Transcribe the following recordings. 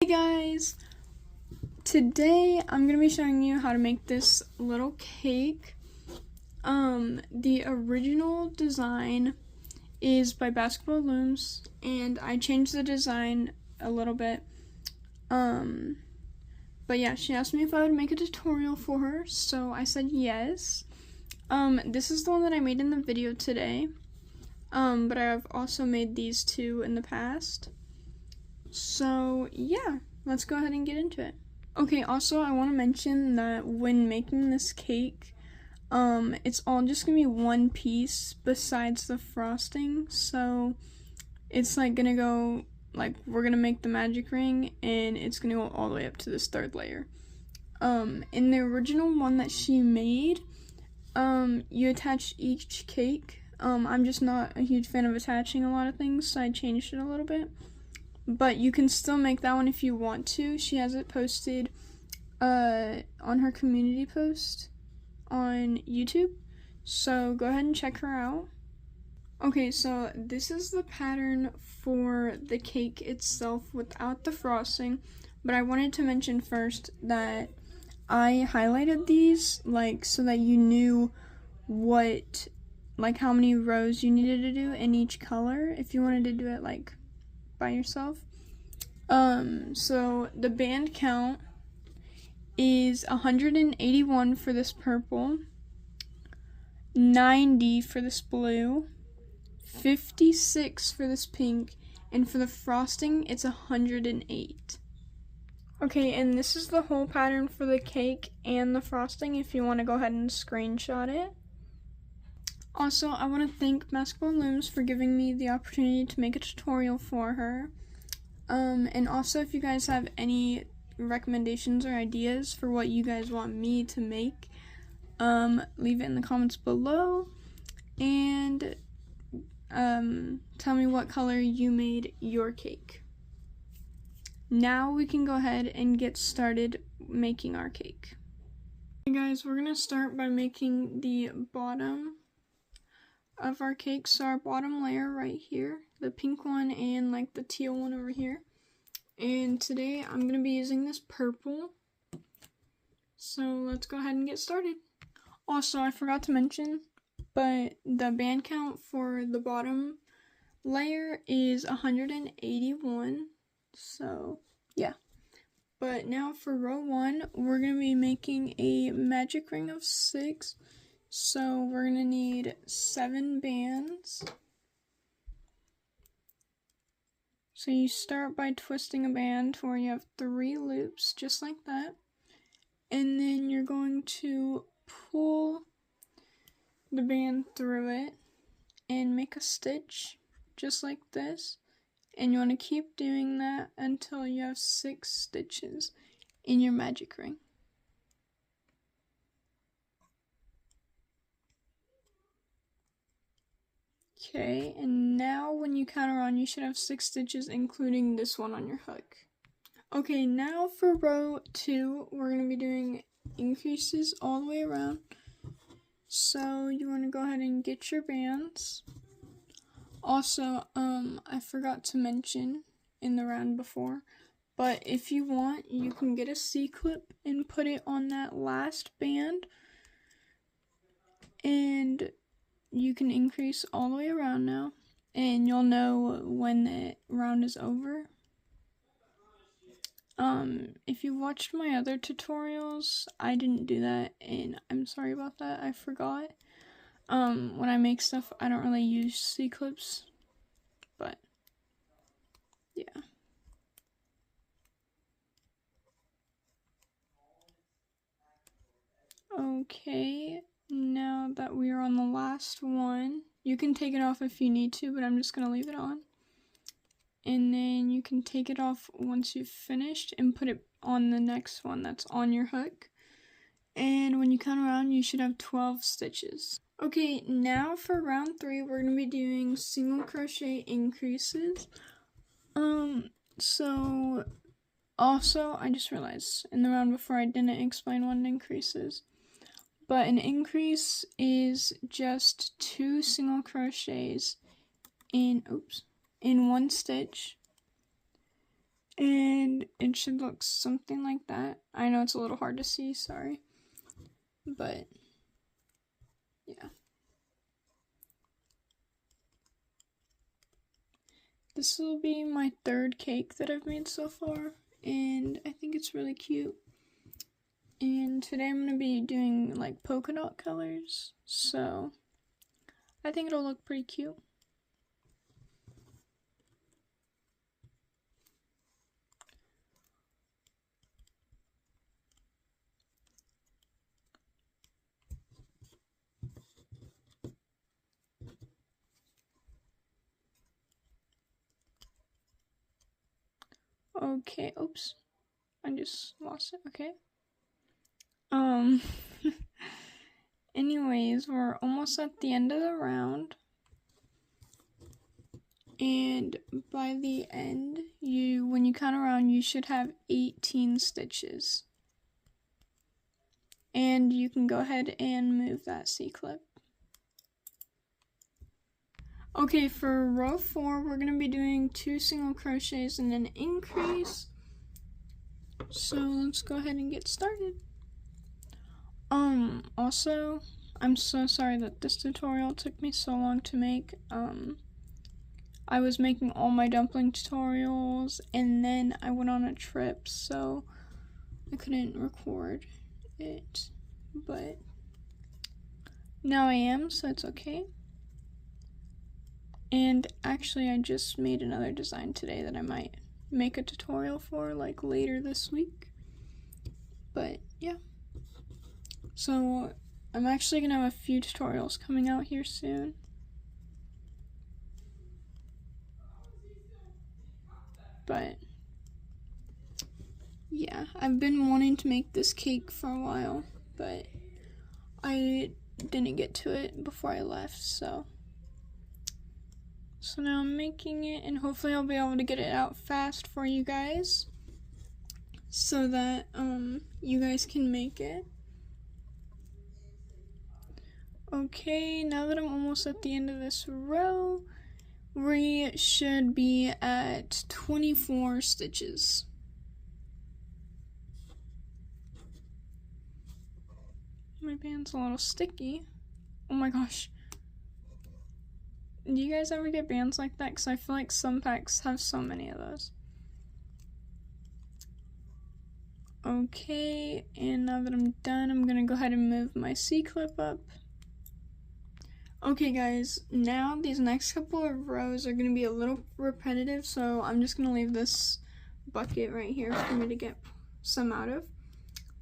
Hey guys! Today I'm going to be showing you how to make this little cake. The original design is by Basketball Looms, and I changed the design a little bit. But yeah, she asked me if I would make a tutorial for her, so I said yes. This is the one that I made in the video today. But I have also made these two in the past. So yeah, let's go ahead and get into it. Okay, also I want to mention that when making this cake, it's all just gonna be one piece besides the frosting. So it's like gonna go, like, we're gonna make the magic ring and it's gonna go all the way up to this third layer. In the original one that she made, you attach each cake. I'm just not a huge fan of attaching a lot of things, so I changed it a little bit. But you can still make that one if you want to. She has it posted on her community post on YouTube. So go ahead and check her out. Okay, so this is the pattern for the cake itself without the frosting. But I wanted to mention first that I highlighted these, like, so that you knew what, like, how many rows you needed to do in each color if you wanted to do it, like, by yourself. So the band count is 181 for this purple, 90 for this blue, 56 for this pink, and for the frosting it's 108. Okay, and this is the whole pattern for the cake and the frosting if you want to go ahead and screenshot it. Also, I want to thank Basketball Looms for giving me the opportunity to make a tutorial for her. And also, if you guys have any recommendations or ideas for what you guys want me to make, leave it in the comments below, and tell me what color you made your cake. Now we can go ahead and get started making our cake. Okay guys, we're gonna start by making the bottom of our cake. So our bottom layer right here, the pink one and like the teal one over here. And today I'm going to be using this purple. So let's go ahead and get started. Also, I forgot to mention, but the band count for the bottom layer is 181. So yeah. But now for row 1, we're going to be making a magic ring of 6. So we're going to need 7 bands. So you start by twisting a band where you have 3 loops, just like that. And then you're going to pull the band through it and make a stitch, just like this. And you want to keep doing that until you have 6 stitches in your magic ring. Okay, and now when you count around, you should have 6 stitches, including this one on your hook. Okay, now for row 2, we're going to be doing increases all the way around. So you want to go ahead and get your bands. Also, I forgot to mention in the round before, but if you want, you can get a C-clip and put it on that last band. And you can increase all the way around now, and you'll know when the round is over. If you watched my other tutorials, I didn't do that, and I'm sorry about that, I forgot. When I make stuff, I don't really use C-clips, but yeah. Okay. Now that we are on the last one, you can take it off if you need to, but I'm just going to leave it on. And then you can take it off once you've finished and put it on the next one that's on your hook. And when you count around, you should have 12 stitches. Okay, now for round 3, we're going to be doing single crochet increases. So also, I just realized in the round before I didn't explain what an increase is. But an increase is just 2 single crochets in one stitch. And it should look something like that. I know it's a little hard to see, sorry. But, yeah. This will be my third cake that I've made so far, and I think it's really cute. And today I'm going to be doing like polka dot colors, so I think it'll look pretty cute. Okay, oops, I just lost it, okay. Anyways, we're almost at the end of the round. And by the end, when you count around, you should have 18 stitches. And you can go ahead and move that C-clip. Okay, for row 4, we're going to be doing 2 single crochets and an increase. So let's go ahead and get started. Also, I'm so sorry that this tutorial took me so long to make. I was making all my dumpling tutorials and then I went on a trip, so I couldn't record it, but now I am, so it's okay. And actually I just made another design today that I might make a tutorial for like later this week. But yeah. So I'm actually gonna have a few tutorials coming out here soon. But yeah, I've been wanting to make this cake for a while, but I didn't get to it before I left, so now I'm making it, and hopefully I'll be able to get it out fast for you guys so that you guys can make it. Okay, now that I'm almost at the end of this row, we should be at 24 stitches. My band's a little sticky. Oh my gosh. Do you guys ever get bands like that? Because I feel like some packs have so many of those. Okay, and now that I'm done, I'm gonna go ahead and move my C-clip up. Okay guys, now these next couple of rows are gonna be a little repetitive, so I'm just gonna leave this bucket right here for me to get some out of.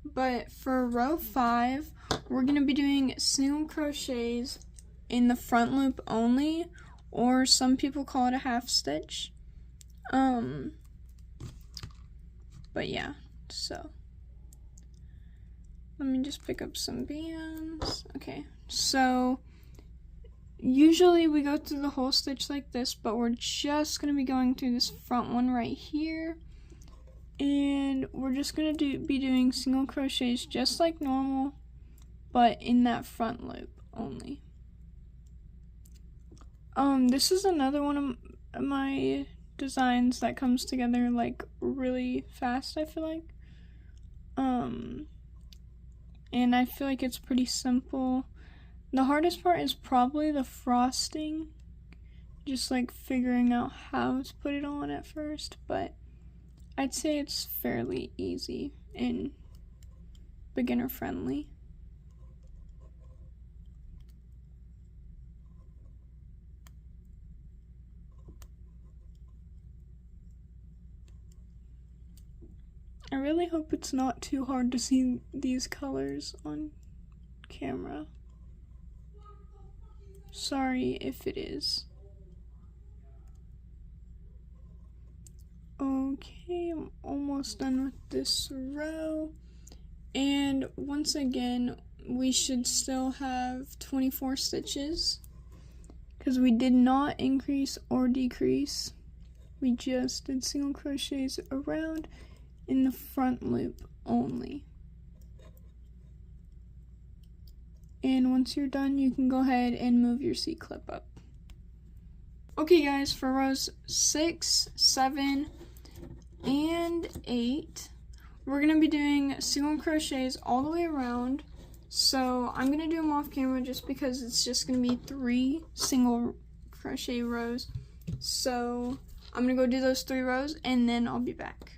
But for row 5, we're gonna be doing single crochets in the front loop only, or some people call it a half stitch. But yeah, so let me just pick up some bands. Okay, so usually we go through the whole stitch like this, but we're just gonna be going through this front one right here, and we're just gonna be doing single crochets just like normal, but in that front loop only. This is another one of my designs that comes together like really fast, I feel like. And I feel like it's pretty simple. The hardest part is probably the frosting, just like figuring out how to put it on at first, but I'd say it's fairly easy and beginner friendly. I really hope it's not too hard to see these colors on camera. Sorry if it is. Okay, I'm almost done with this row. And once again, we should still have 24 stitches because we did not increase or decrease. We just did single crochets around in the front loop only. And once you're done, you can go ahead and move your C-clip up. Okay guys, for rows 6, 7, and 8, we're going to be doing single crochets all the way around. So I'm going to do them off camera just because it's just going to be 3 single crochet rows. So I'm going to go do those 3 rows and then I'll be back.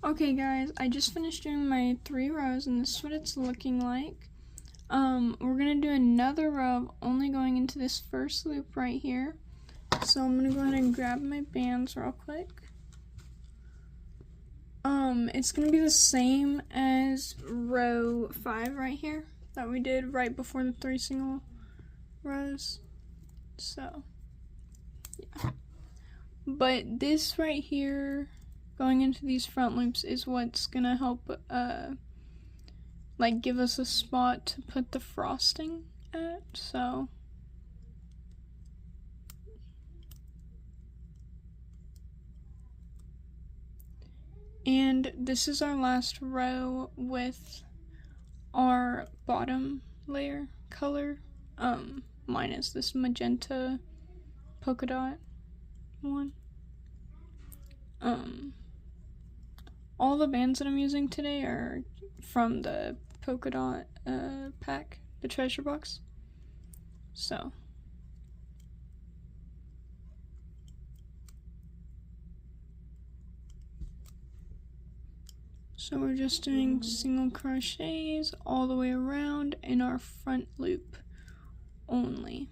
Okay guys, I just finished doing my 3 rows and this is what it's looking like. We're going to do another row of only going into this first loop right here. So I'm going to go ahead and grab my bands real quick. It's going to be the same as row 5 right here that we did right before the 3 single rows. So, yeah. But this right here, going into these front loops, is what's going to help, like, give us a spot to put the frosting at, so. And this is our last row with our bottom layer color. Mine is this magenta polka dot one. All the bands that I'm using today are from the polka dot pack, the treasure box. So. So we're just doing single crochets all the way around in our front loop only.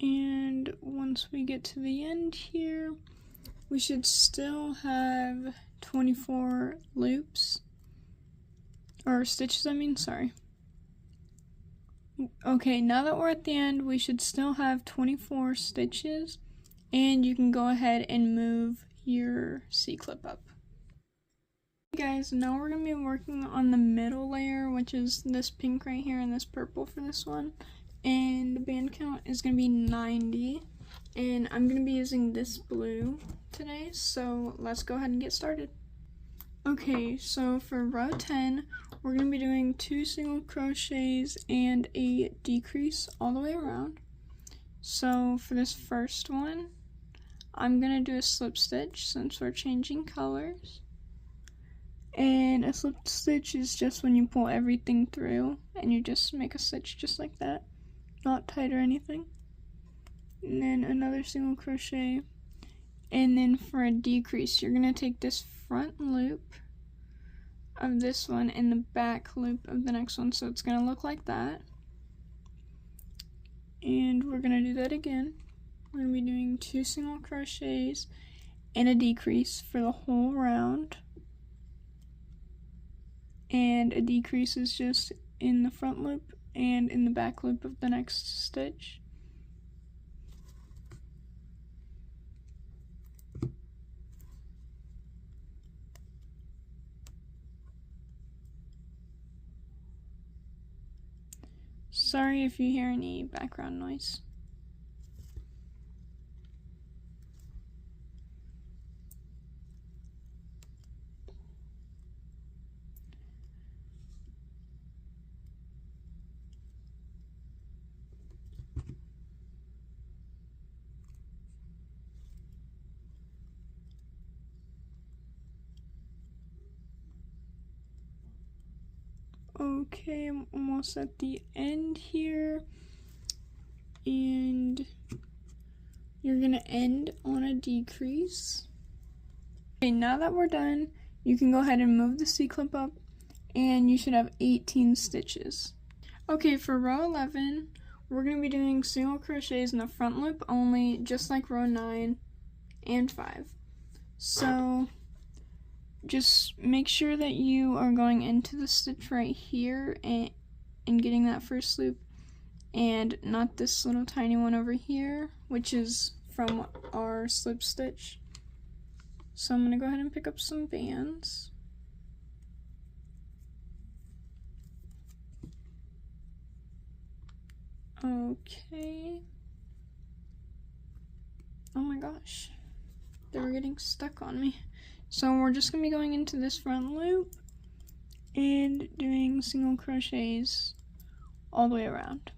And once we get to the end here, we should still have 24 loops, or stitches, I mean, sorry. Okay, now that we're at the end, we should still have 24 stitches, and you can go ahead and move your C-clip up. Okay guys, now we're going to be working on the middle layer, which is this pink right here and this purple for this one. And the band count is going to be 90, and I'm going to be using this blue today, so let's go ahead and get started. Okay, so for row 10, we're going to be doing 2 single crochets and a decrease all the way around. So for this first one, I'm going to do a slip stitch since we're changing colors. And a slip stitch is just when you pull everything through and you just make a stitch just like that, not tight or anything. And then another single crochet. And then for a decrease, you're going to take this front loop of this one and the back loop of the next one, so it's going to look like that. And we're going to do that again. We're going to be doing 2 single crochets and a decrease for the whole round. And a decrease is just in the front loop and in the back loop of the next stitch. Sorry if you hear any background noise. Okay, I'm almost at the end here, and you're gonna end on a decrease. Okay, now that we're done, you can go ahead and move the C-clip up, and you should have 18 stitches. Okay, for row 11, we're gonna be doing single crochets in the front loop only, just like row 9 and 5. So just make sure that you are going into the stitch right here and getting that first loop, and not this little tiny one over here, which is from our slip stitch. So I'm going to go ahead and pick up some bands. Okay. Oh my gosh. They were getting stuck on me. So we're just going to be going into this front loop and doing single crochets all the way around.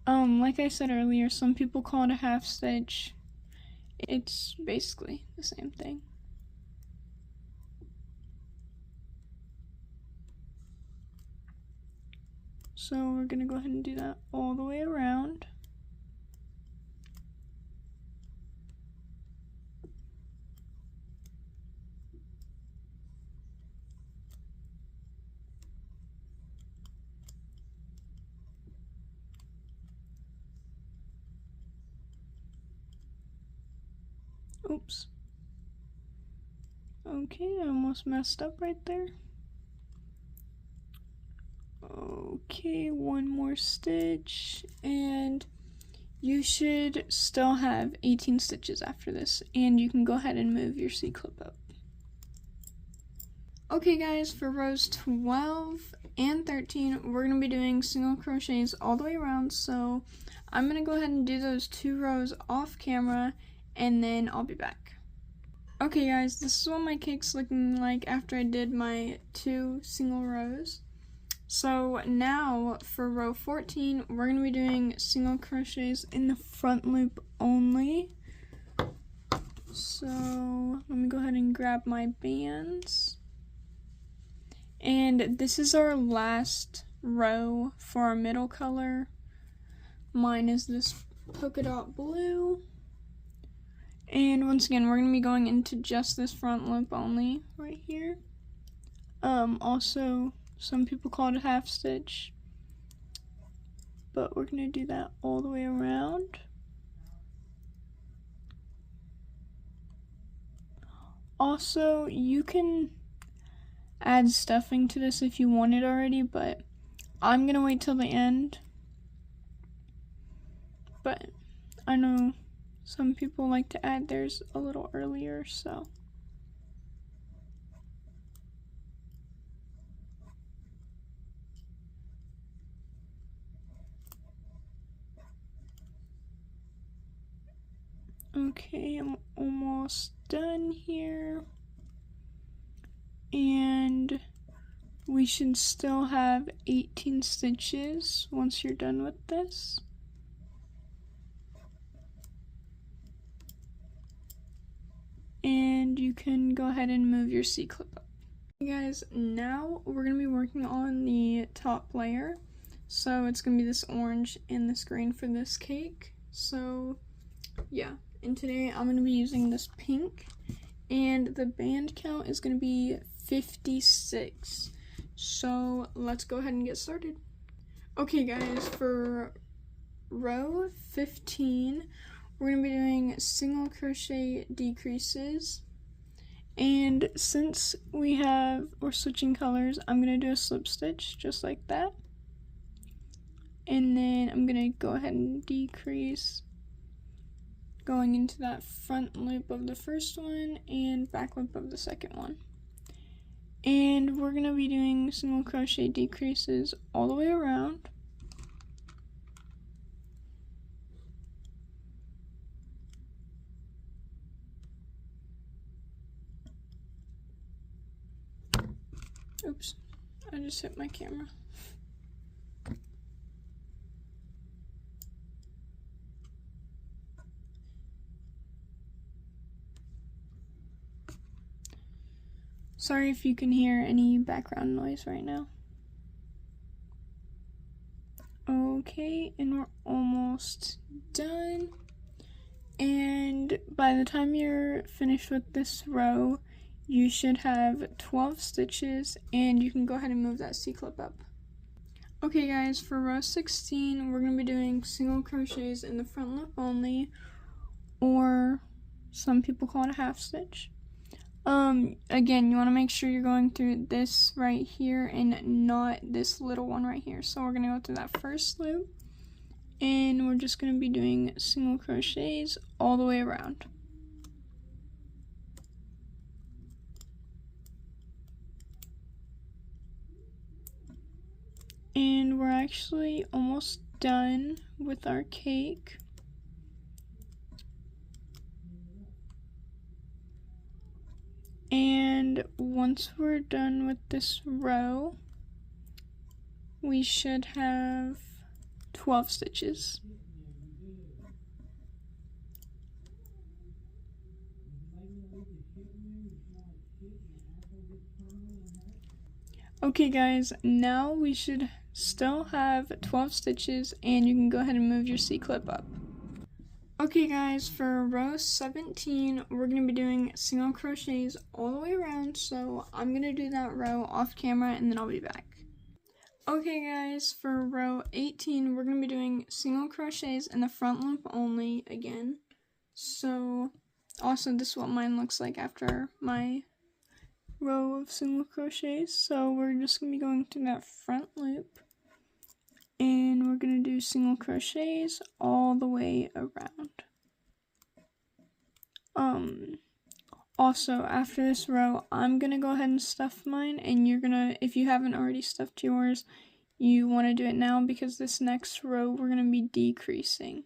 Like I said earlier, some people call it a half stitch. It's basically the same thing. So we're gonna go ahead and do that all the way around. Oops. Okay, I almost messed up right there. Okay, one more stitch, and you should still have 18 stitches after this, and you can go ahead and move your C-clip up. Okay guys, for rows 12 and 13, we're going to be doing single crochets all the way around, so I'm going to go ahead and do those 2 rows off camera, and then I'll be back. Okay guys, this is what my cake's looking like after I did my 2 single rows. So now for row 14, we're going to be doing single crochets in the front loop only. So let me go ahead and grab my bands. And this is our last row for our middle color. Mine is this polka dot blue. And once again, we're going to be going into just this front loop only right here. Also, some people call it a half stitch, but we're going to do that all the way around. Also, you can add stuffing to this if you want it already, but I'm going to wait till the end. But I know some people like to add theirs a little earlier, so. Okay, I'm almost done here. And we should still have 18 stitches once you're done with this. And you can go ahead and move your C-clip up. Okay guys, now we're going to be working on the top layer. So it's going to be this orange and this green for this cake. So yeah, and today I'm going to be using this pink, and the band count is going to be 56. So let's go ahead and get started. Okay guys, for row 15, we're going to be doing single crochet decreases. And since we're switching colors, I'm going to do a slip stitch just like that. And then I'm going to go ahead and decrease going into that front loop of the first one and back loop of the second one. And we're going to be doing single crochet decreases all the way around. Oops, I just hit my camera. Sorry if you can hear any background noise right now. Okay, and we're almost done. And by the time you're finished with this row, you should have 12 stitches, and you can go ahead and move that C-clip up. Okay guys, for row 16, we're going to be doing single crochets in the front loop only, or some people call it a half stitch. Again, you want to make sure you're going through this right here and not this little one right here. So we're going to go through that first loop, and we're just going to be doing single crochets all the way around. And we're actually almost done with our cake. And once we're done with this row, we should have 12 stitches. Okay guys, now we should still have 12 stitches, and you can go ahead and move your C-clip up. Okay guys, for row 17, we're going to be doing single crochets all the way around, so I'm going to do that row off camera and then I'll be back. Okay guys, for row 18, we're going to be doing single crochets in the front loop only again. So, also this is what mine looks like after my row of single crochets. So we're just going to be going through that front loop, and we're going to do single crochets all the way around. Also, after this row, I'm going to go ahead and stuff mine, and you're going to, if you haven't already stuffed yours, you want to do it now, because this next row we're going to be decreasing.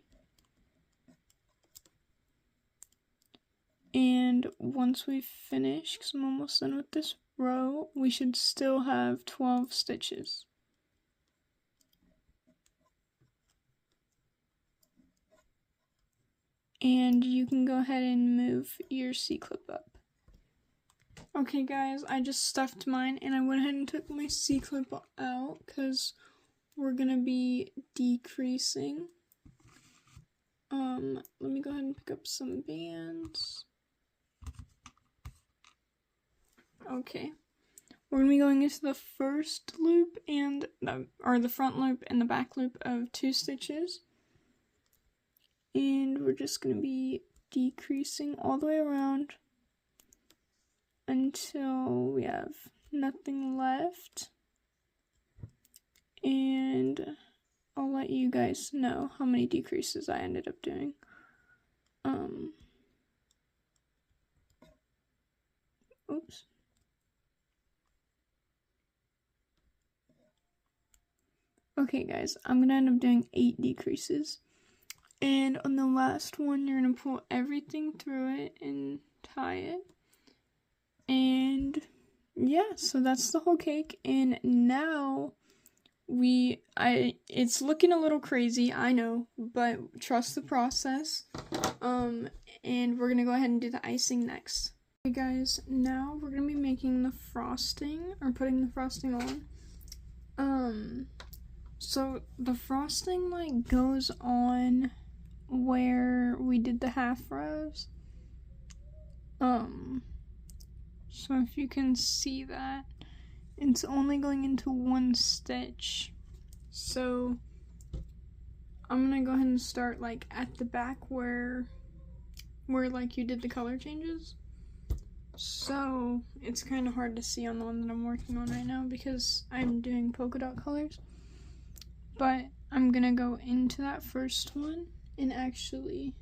And once we finish, because I'm almost done with this row, we should still have 12 stitches. And you can go ahead and move your C-clip up. Okay guys, I just stuffed mine, and I went ahead and took my C-clip out because we're gonna be decreasing. Let me go ahead and pick up some bands. Okay, we're gonna be going into the first loop and the front loop and the back loop of 2 stitches. And we're just going to be decreasing all the way around until we have nothing left. And I'll let you guys know how many decreases I ended up doing. Oops. Okay guys, I'm going to end up doing 8 decreases. And on the last one, you're going to pull everything through it and tie it. And yeah, so that's the whole cake. And now it's looking a little crazy, I know, but trust the process. And we're going to go ahead and do the icing next. Okay guys, now we're going to be making the frosting, or putting the frosting on. So the frosting like goes on where we did the half rows. So if you can see that, it's only going into 1 stitch. So I'm gonna go ahead and start like at the back where like you did the color changes. So it's kind of hard to see on the one that I'm working on right now because I'm doing polka dot colors. But I'm gonna go into that first one. And actually,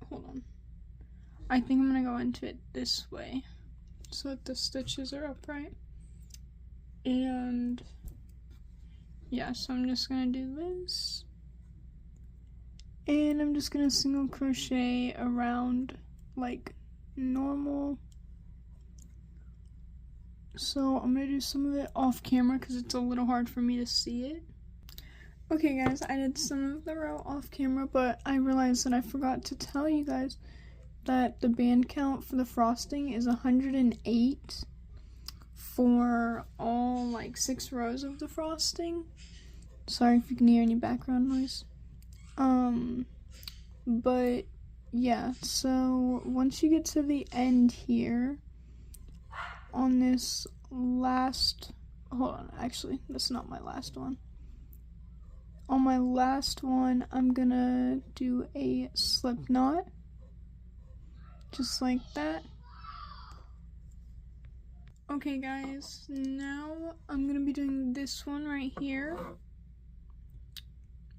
hold on. I think I'm gonna go into it this way so that the stitches are upright. And yeah, so I'm just gonna do this. And I'm just gonna single crochet around like normal. So I'm gonna do some of it off camera because it's a little hard for me to see it. Okay guys, I did some of the row off camera, but I realized that I forgot to tell you guys that the band count for the frosting is 108 for all like 6 rows of the frosting. Sorry if you can hear any background noise. But yeah, so once you get to the end here on this last, hold on, actually, that's not my last one. On my last one, I'm gonna do a slip knot, just like that. Okay guys, now I'm gonna be doing this one right here.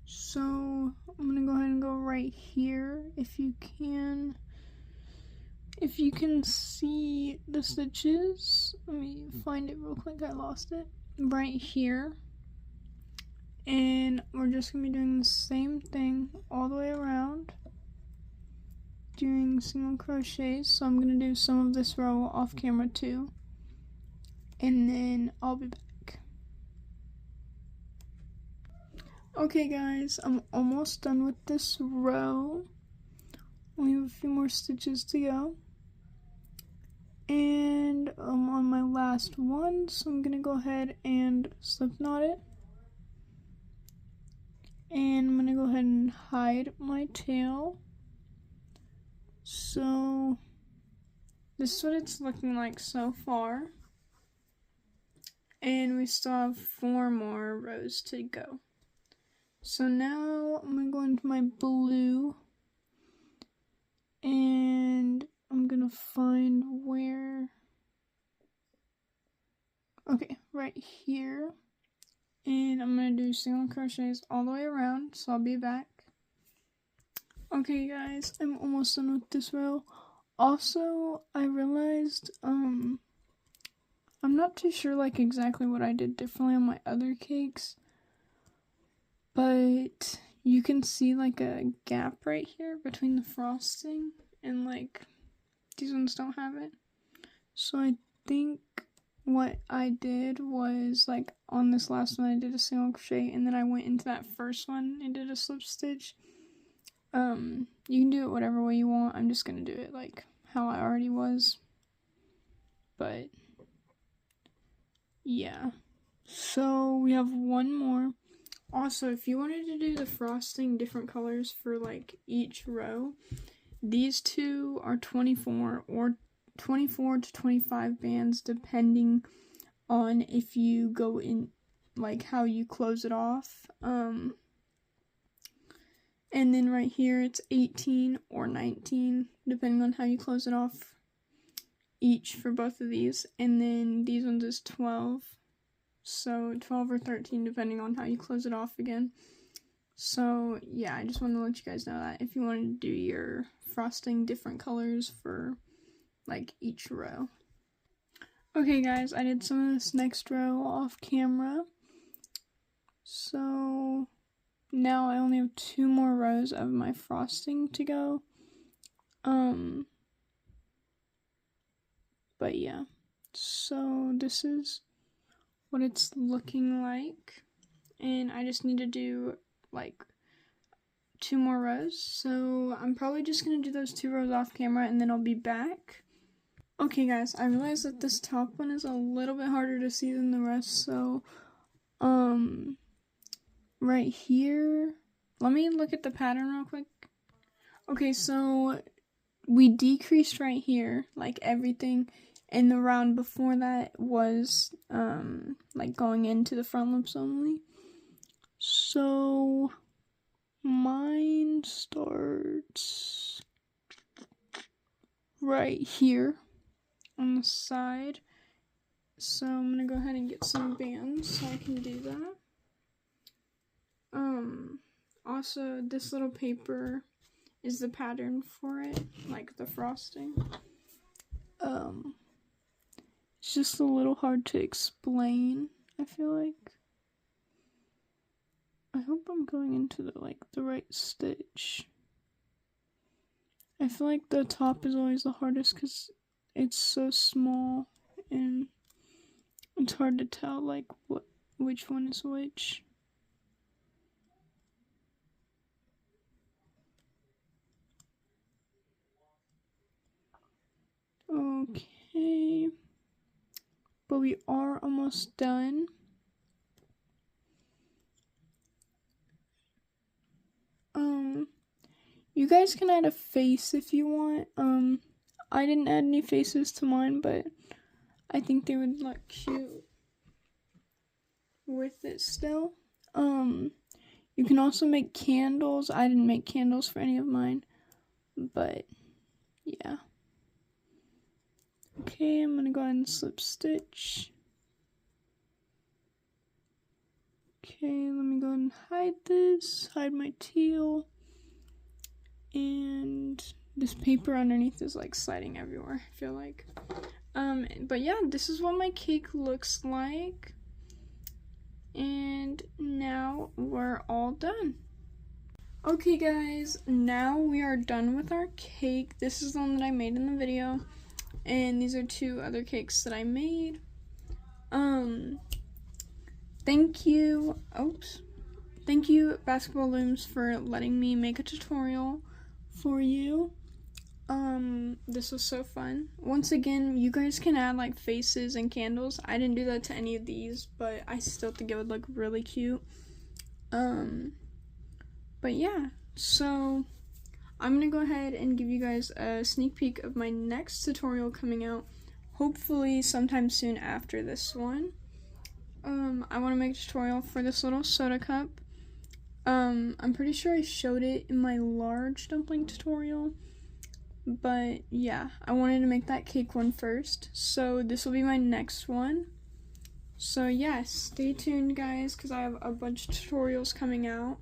So I'm gonna go ahead and go right here, if you can see the stitches. Let me find it real quick, I lost it. Right here. And we're just going to be doing the same thing all the way around, doing single crochets. So I'm going to do some of this row off camera too, and then I'll be back. Okay guys, I'm almost done with this row. Only have a few more stitches to go. And I'm on my last one, so I'm gonna go ahead and slip knot it. And I'm gonna go ahead and hide my tail. So this is what it's looking like so far. And we still have 4 more rows to go. So now I'm gonna go into my blue and I'm gonna find where, okay, right here. And I'm gonna do single crochets all the way around, so I'll be back. Okay guys, I'm almost done with this row. Also, I realized, I'm not too sure like exactly what I did differently on my other cakes, but you can see like a gap right here between the frosting and like these ones don't have it. So I think what I did was like on this last one I did a single crochet and then I went into that first one and did a slip stitch. You can do it whatever way you want. I'm just gonna do it like how I already was. But yeah. So we have one more. Also, if you wanted to do the frosting different colors for like each row, these two are 24 or 24 to 25 bands depending on if you go in like how you close it off. And then right here it's 18 or 19 depending on how you close it off each for both of these. And then these ones is 12. So 12 or 13 depending on how you close it off again. So yeah, I just wanted to let you guys know that if you wanted to do your frosting different colors for like each row. Okay guys, I did some of this next row off camera. So now I only have 2 more rows of my frosting to go. But yeah, so this is what it's looking like. And I just need to do like 2 more rows. So I'm probably just going to do those 2 rows off camera and then I'll be back. Okay guys, I realize that this top one is a little bit harder to see than the rest, so right here, let me look at the pattern real quick. Okay, so we decreased right here, like everything, and the round before that was like going into the front loops only. So mine starts right here on the side. So I'm gonna go ahead and get some bands so I can do that. Also this little paper is the pattern for it, like the frosting. It's just a little hard to explain, I feel like. I hope I'm going into the right stitch. I feel like the top is always the hardest because it's so small and it's hard to tell like which one is which. Okay, but we are almost done. You guys can add a face if you want. I didn't add any faces to mine, but I think they would look cute with it still. You can also make candles. I didn't make candles for any of mine, but yeah. Okay, I'm gonna go ahead and slip stitch. Okay, let me go ahead and hide this, hide my teal. And this paper underneath is like sliding everywhere, I feel like. But yeah, this is what my cake looks like. And now we're all done. Okay guys, now we are done with our cake. This is the one that I made in the video. And these are 2 other cakes that I made. Thank you. Oops. thank you, Basketball Looms, for letting me make a tutorial for you. This was so fun. Once again, you guys can add like faces and candles. I didn't do that to any of these, but I still think it would look really cute. But yeah, so I'm gonna go ahead and give you guys a sneak peek of my next tutorial coming out, hopefully sometime soon after this one. I want to make a tutorial for this little soda cup. I'm pretty sure I showed it in my large dumpling tutorial, but yeah, I wanted to make that cake one first, so this will be my next one. So yeah, stay tuned guys, because I have a bunch of tutorials coming out.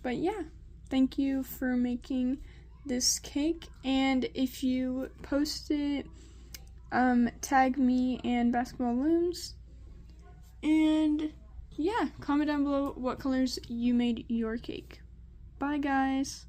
But yeah, thank you for making this cake, and if you post it, tag me and Basketball Looms, and yeah, comment down below what colors you made your cake. Bye guys!